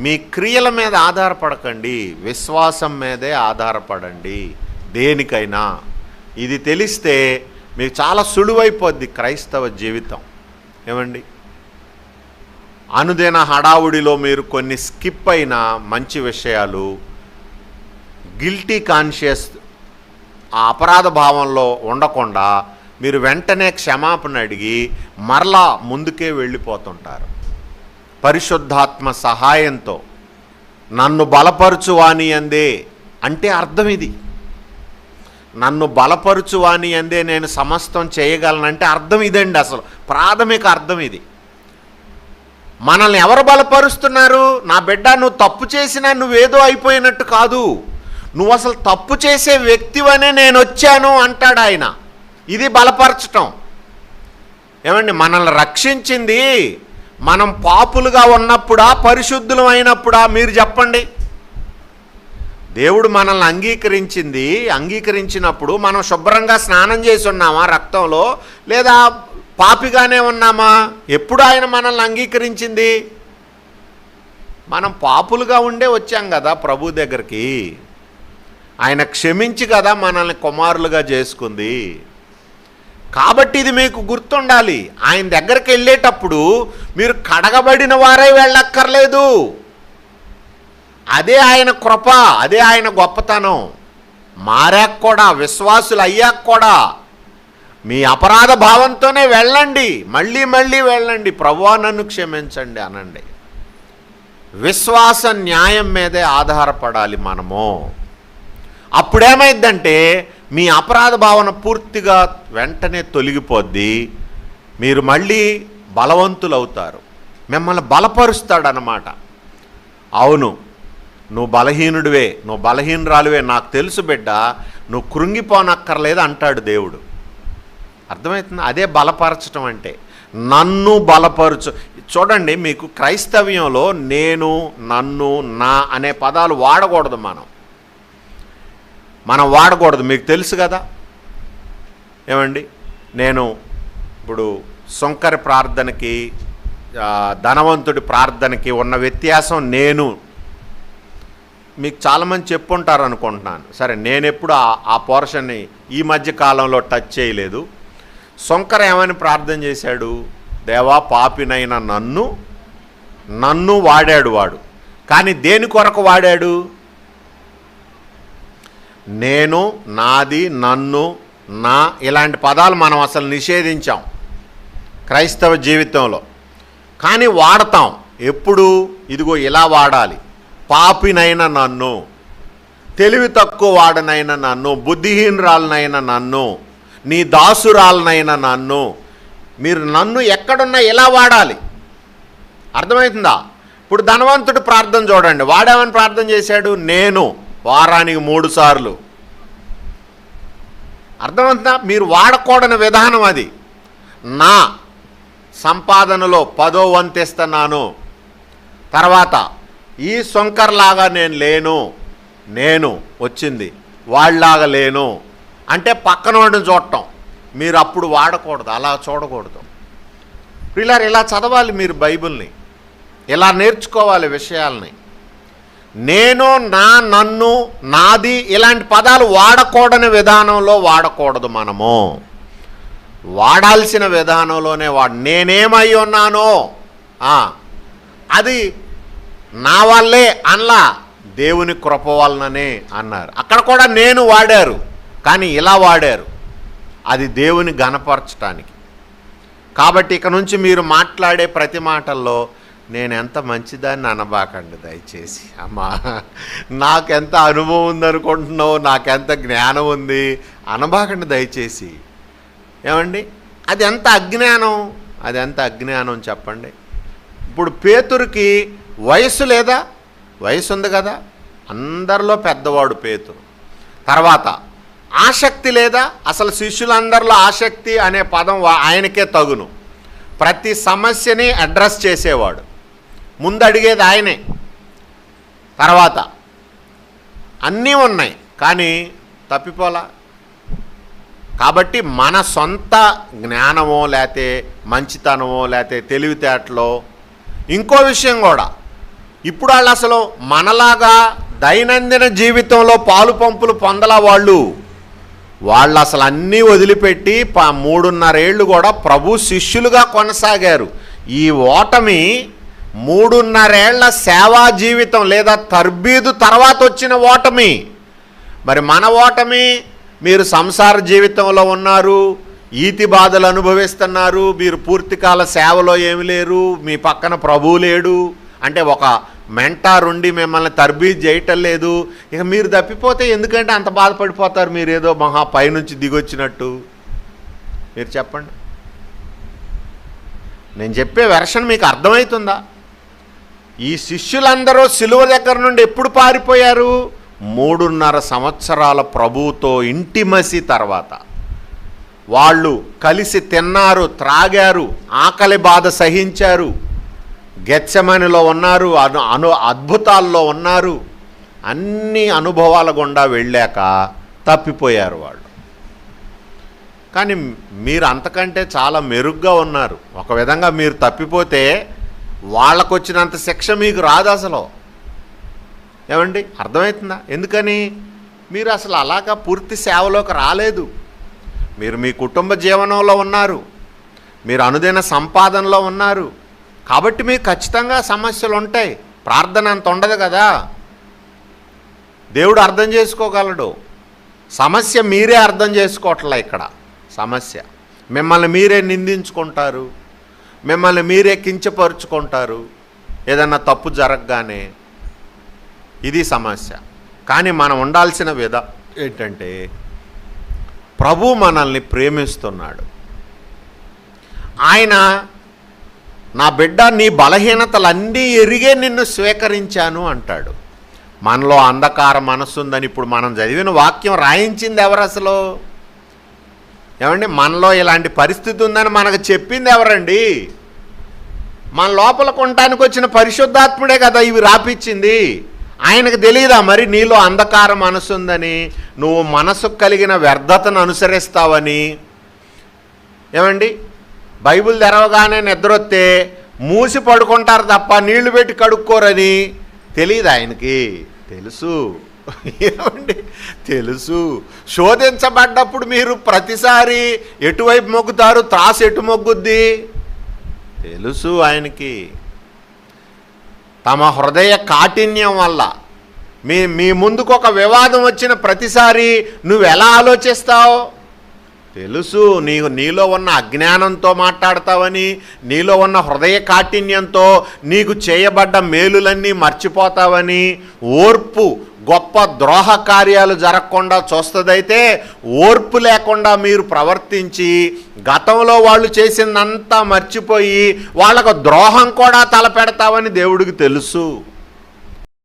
మీ క్రియల మీద ఆధారపడకండి, విశ్వాసం మీదే ఆధారపడండి దేనికైనా. ఇది తెలిస్తే మీకు చాలా సులువైపోద్ది క్రైస్తవ జీవితం. ఏమండి, అనుదిన హడావుడిలో మీరు కొన్ని స్కిప్ అయిన మంచి విషయాలు, గిల్టీ కాన్షియస్, ఆ అపరాధ భావంలో ఉండకుండా మీరు వెంటనే క్షమాపణ అడిగి మరలా ముందుకే వెళ్ళిపోతుంటారు. పరిశుద్ధాత్మ సహాయంతో నన్ను బలపరుచువాని అందే అంటే అర్థం ఇది. నన్ను బలపరుచువాని అందే నేను సమస్తం చేయగలనంటే అర్థం ఇదండి. అసలు ప్రాథమిక అర్థం ఇది. మనల్ని ఎవరు బలపరుస్తున్నారు? నా బిడ్డ, నువ్వు తప్పు చేసినా నువ్వేదో అయిపోయినట్టు కాదు, నువ్వు అసలు తప్పు చేసే వ్యక్తివనే నేను వచ్చాను అంటాడు ఆయన. ఇది బలపరచటం. ఏమండి, మనల్ని రక్షించింది మనం పాపులుగా ఉన్నప్పుడా, పరిశుద్ధులం అయినప్పుడా? మీరు చెప్పండి. దేవుడు మనల్ని అంగీకరించినప్పుడు మనం శుభ్రంగా స్నానం చేసి ఉన్నామా రక్తంలో, లేదా పాపిగానే ఉన్నామా? ఎప్పుడు ఆయన మనల్ని అంగీకరించింది? మనం పాపులుగా ఉండే వచ్చాం కదా ప్రభు దగ్గరికి. ఆయన క్షమించి కదా మనల్ని కుమారులుగా చేసుకుంది. కాబట్టి ఇది మీకు గుర్తుండాలి. ఆయన దగ్గరికి వెళ్ళేటప్పుడు మీరు కడగబడిన వారై వెళ్ళక్కర్లేదు. అదే ఆయన కృప, అదే ఆయన గొప్పతనం. మారాక కూడా, విశ్వాసులు అయ్యాక కూడా మీ అపరాధ భావంతోనే వెళ్ళండి, మళ్ళీ మళ్ళీ వెళ్ళండి. ప్రభువా నన్ను క్షమించండి అనండి. విశ్వాస న్యాయం మీదే ఆధారపడాలి మనము. అప్పుడేమైందంటే మీ అపరాధ భావన పూర్తిగా వెంటనే తొలగిపోద్ది. మీరు మళ్ళీ బలవంతులవుతారు. మిమ్మల్ని బలపరుస్తాడనమాట. అవును, నువ్వు బలహీనుడివే, నువ్వు బలహీనురాలువే, నాకు తెలుసు బిడ్డ, నువ్వు కృంగిపోనక్కర్లేదు అంటాడు దేవుడు. అర్థమవుతుంది? అదే బలపరచటం అంటే. నన్ను బలపరచు. చూడండి, మీకు క్రైస్తవ్యంలో నేను, నన్ను, నా అనే పదాలు వాడకూడదు. మనం వాడకూడదు. మీకు తెలుసు కదా. ఏమండి, నేను ఇప్పుడు శంకర ప్రార్థనకి, ధనవంతుడి ప్రార్థనకి ఉన్న వ్యత్యాసం నేను మీకు చాలామంది చెప్పుంటారు అనుకుంటున్నాను. సరే, నేను ఎప్పుడు ఆ పోర్షన్ని ఈ మధ్య కాలంలో టచ్ చేయలేదు. శంకర ఏమని ప్రార్థన చేశాడు? దేవా, పాపినైన నన్ను వాడాడు వాడు. కానీ దేని కొరకు వాడాడు? నేను, నాది, నన్ను, నా ఇలాంటి పదాలు మనం అసలు నిషేధించాం క్రైస్తవ జీవితంలో. కానీ వాడతాం. ఎప్పుడు? ఇదిగో ఇలా వాడాలి. పాపినైన నన్ను, తెలివి తక్కువ వాడనైన నన్ను, బుద్ధిహీనురాలనైన నన్ను, నీ దాసురాలనైన నన్ను. మీరు నన్ను ఎక్కడున్నా ఇలా వాడాలి. అర్థమవుతుందా? ఇప్పుడు ధనవంతుడు ప్రార్థన చూడండి. వాడేమని ప్రార్థన చేశాడు? నేను వారానికి 3 సార్లు. అర్థమవుతుందా? మీరు వాడకూడని విధానం అది. నా సంపాదనలో 10వ వంతు ఇస్తున్నాను. తర్వాత ఈ శంకర్లాగా నేను వచ్చింది, వాళ్ళలాగా లేను అంటే పక్కన వాడిని చూడటం. మీరు అప్పుడు వాడకూడదు, అలా చూడకూడదు. పిల్లలు ఇలా చదవాలి, మీరు బైబిల్ని ఇలా నేర్చుకోవాలి విషయాల్ని. నేను, నా, నన్ను, నాది ఇలాంటి పదాలు వాడకూడని విధానంలో వాడకూడదు. మనము వాడాల్సిన విధానంలోనే నేనేమై ఉన్నానో అది నా వల్లే అనలా, దేవుని కృప వలననే అన్నారు. అక్కడ కూడా నేను వాడారు, కానీ ఇలా వాడారు. అది దేవుని ఘనపరచటానికి. కాబట్టి ఇక నుంచి మీరు మాట్లాడే ప్రతి మాటల్లో నేను ఎంత మంచిదాన్ని అనబాకండి దయచేసి. అమ్మా, నాకెంత అనుభవం ఉందనుకుంటున్నావు, నాకెంత జ్ఞానం ఉంది అనబాకండి దయచేసి. ఏమండి, అది ఎంత అజ్ఞానం చెప్పండి. ఇప్పుడు పేతురుకి వయసు లేదా? వయసు ఉంది కదా. అందరిలో పెద్దవాడు పేతురు. తర్వాత ఆసక్తి లేదా? అసలు శిష్యులందరిలో ఆసక్తి అనే పదం ఆయనకే తగును. ప్రతి సమస్యని అడ్రస్ చేసేవాడు, ముందు అడిగేది ఆయనే. తర్వాత అన్నీ ఉన్నాయి కానీ తప్పిపోలా. కాబట్టి మన సొంత జ్ఞానమో లేతే మంచితనమో లేతే తెలివితేటలో ఇంకో విషయం కూడా, ఇప్పుడు వాళ్ళు అసలు మనలాగా దైనందిన జీవితంలో పాలు పంపులు పొందలా వాళ్ళు అసలు అన్నీ వదిలిపెట్టి 3.5 ఏళ్ళు కూడా ప్రభు శిష్యులుగా కొనసాగారు. ఈ ఓటమి 3.5 ఏళ్ల సేవా జీవితం లేదా తర్బీదు తర్వాత వచ్చిన ఓటమి. మరి మన ఓటమి, మీరు సంసార జీవితంలో ఉన్నారు, ఈతి బాధలు అనుభవిస్తున్నారు, మీరు పూర్తికాల సేవలో ఏమి లేరు, మీ పక్కన ప్రభువు లేడు, అంటే ఒక మెంటార్ ఉండి మిమ్మల్ని తర్బీదు చేయటం లేదు. ఇక మీరు తప్పిపోతే ఎందుకంటే అంత బాధపడిపోతారు, మీరు ఏదో మహా పైనుంచి దిగొచ్చినట్టు. మీరు చెప్పండి, నేను చెప్పే వెర్షన్ మీకు అర్థమవుతుందా? ఈ శిష్యులందరూ సిలువ దగ్గర నుండి ఎప్పుడు పారిపోయారు? 3.5 సంవత్సరాల ప్రభువుతో ఇంటిమసీ తర్వాత. వాళ్ళు కలిసి తిన్నారు, త్రాగారు, ఆకలి బాధ సహించారు, గెత్సెమనిలో ఉన్నారు, అద్భుతాల్లో ఉన్నారు. అన్ని అనుభవాల గుండా వెళ్ళాక తప్పిపోయారు వాళ్ళు. కానీ మీరు అంతకంటే చాలా మెరుగ్గా ఉన్నారు. ఒక విధంగా మీరు తప్పిపోతే వాళ్ళకు వచ్చినంత శిక్ష మీకు రాదు అసలు. ఏమండి, అర్థమవుతుందా? ఎందుకని? మీరు అసలు అలాగా పూర్తి సేవలోకి రాలేదు. మీరు మీ కుటుంబ జీవనంలో ఉన్నారు, మీరు అనుదిన సంపాదనలో ఉన్నారు. కాబట్టి మీకు ఖచ్చితంగా సమస్యలు ఉంటాయి. ప్రార్థన అంత ఉండదు కదా, దేవుడు అర్థం చేసుకోగలడు. సమస్య మీరే అర్థం చేసుకోవట్లే. ఇక్కడ సమస్య మిమ్మల్ని మీరే నిందించుకుంటారు, మిమ్మల్ని మీరే కించపరుచుకుంటారు ఏదన్నా తప్పు జరగగానే. ఇది సమస్య. కానీ మనం ఉండాల్సిన విధం ఏంటంటే, ప్రభు మనల్ని ప్రేమిస్తున్నాడు. ఆయన, నా బిడ్డ నీ బలహీనతలన్నీ ఎరిగే నిన్ను స్వీకరించాను అంటాడు. మనలో అంధకార మనస్సు ఉందని ఇప్పుడు మనం చదివిన వాక్యం రాయించింది ఎవరు అసలు? ఏమండి, మనలో ఇలాంటి పరిస్థితి ఉందని మనకు చెప్పింది ఎవరండి? మన లోపల కొనటానికి వచ్చిన పరిశుద్ధాత్ముడే కదా ఇవి రాపిచ్చింది. ఆయనకు తెలియదా మరి నీలో అంధకార మనసు ఉందని, నువ్వు మనసుకు కలిగిన వ్యర్థతను అనుసరిస్తావని? ఏమండి, బైబిల్ తెరవగానే నిద్రొస్తే మూసి పడుకుంటారు తప్ప నీళ్లు పెట్టి కడుక్కోరని తెలియదు ఆయనకి. తెలుసు. ఏమండి, తెలుసు. శోధించబడ్డప్పుడు మీరు ప్రతిసారి ఎటువైపు మొగ్గుతారు, త్రాసు ఎటు మొగ్గుద్ది తెలుసు ఆయనకి. తమ హృదయ కాఠిన్యం వల్ల మీ ముందుకు ఒక వివాదం వచ్చిన ప్రతిసారి నువ్వు ఎలా ఆలోచిస్తావు తెలుసు. నీలో ఉన్న అజ్ఞానంతో మాట్లాడతావని, నీలో ఉన్న హృదయ కాఠిన్యంతో నీకు చేయబడ్డ మేలులన్నీ మర్చిపోతావని, ఓర్పు గొప్ప ద్రోహ కార్యాలు జరగకుండా చూస్తుందైతే ఓర్పు లేకుండా మీరు ప్రవర్తించి గతంలో వాళ్ళు చేసిందంతా మర్చిపోయి వాళ్ళకు ద్రోహం కూడా తలపెడతావని దేవుడికి తెలుసు.